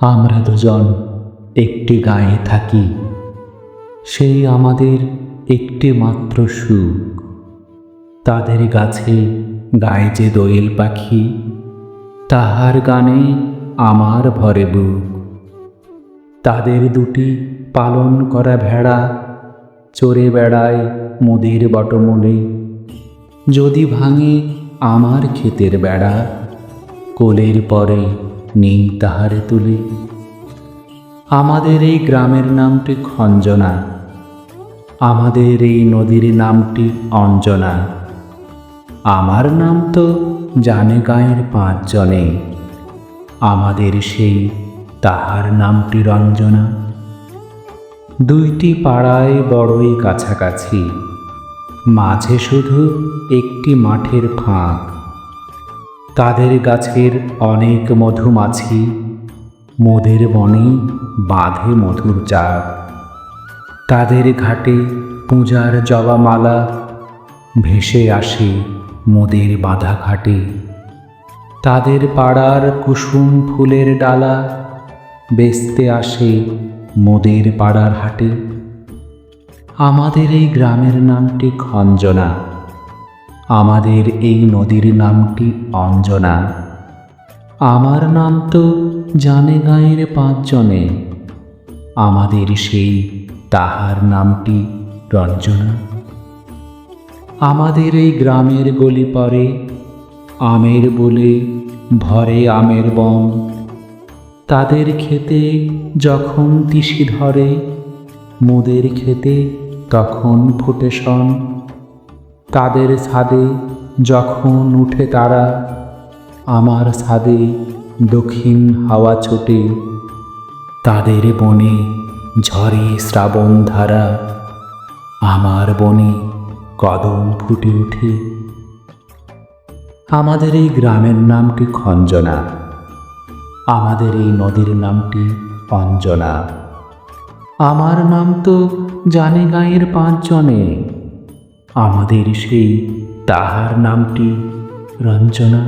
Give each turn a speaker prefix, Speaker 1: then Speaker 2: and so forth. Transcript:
Speaker 1: আমরা দুজন একটি গাঁয়ে থাকি, সেই আমাদের একটি মাত্র সুখ। তাদের গাছে গায়ে যে দোয়েল পাখি, তাহার গানে আমার ভরে বুক। তাদের দুটি পালন করা ভেড়া চড়ে বেড়ায় মোদের বটমূলে। যদি ভাঙে আমার ক্ষেতের বেড়া, কোলের পরে নেই তাহারে তুলে। আমাদের এই গ্রামের নামটি খঞ্জনা, আমাদের এই নদীর নামটি অঞ্জনা। আমার নাম তো জানে গাঁয়ের 5 জনে, আমাদের সেই তাহার নামটি রঞ্জনা। দুইটি পাড়ায় বড়ই কাছাকাছি, মাঝে শুধু একটি মাঠের ফাঁক। তাদের গাছের অনেক মধুমাছি, মোদের বনে বাঁধে মধুর চাক। তাদের ঘাটে পূজার জবামালা ভেসে আসে মোদের বাঁধা ঘাটে। তাদের পাড়ার কুসুম ফুলের ডালা বেচতে আসে মোদের পাড়ার হাটে। আমাদের এই গ্রামের নামটি খঞ্জনা, আমাদের এই নদীর নামটি অঞ্জনা। আমার নাম তো জানে গাঁয়ের 5 জনে, আমাদের সেই তাহার নামটি রঞ্জনা। আমাদের এই গ্রামের গলি পরে আমের বলে ভরে আমের বন। তাদের খেতে যখন তিসি ধরে, মোদের খেতে তখন ফোটে শন। তাদের ছাদে যখন উঠে তারা, আমার ছাদে দক্ষিণ হাওয়া ছোটে। তাদের বনে ঝরে শ্রাবণ ধারা, আমার বনে কদম ফুটে ওঠে। আমাদের এই গ্রামের নামটি খঞ্জনা, আমাদের এই নদীর নামটি অঞ্জনা। আমার নাম তো জানে গাঁয়ের 5 জনে, আমাদের সেই তাহার নামটি রঞ্জনা।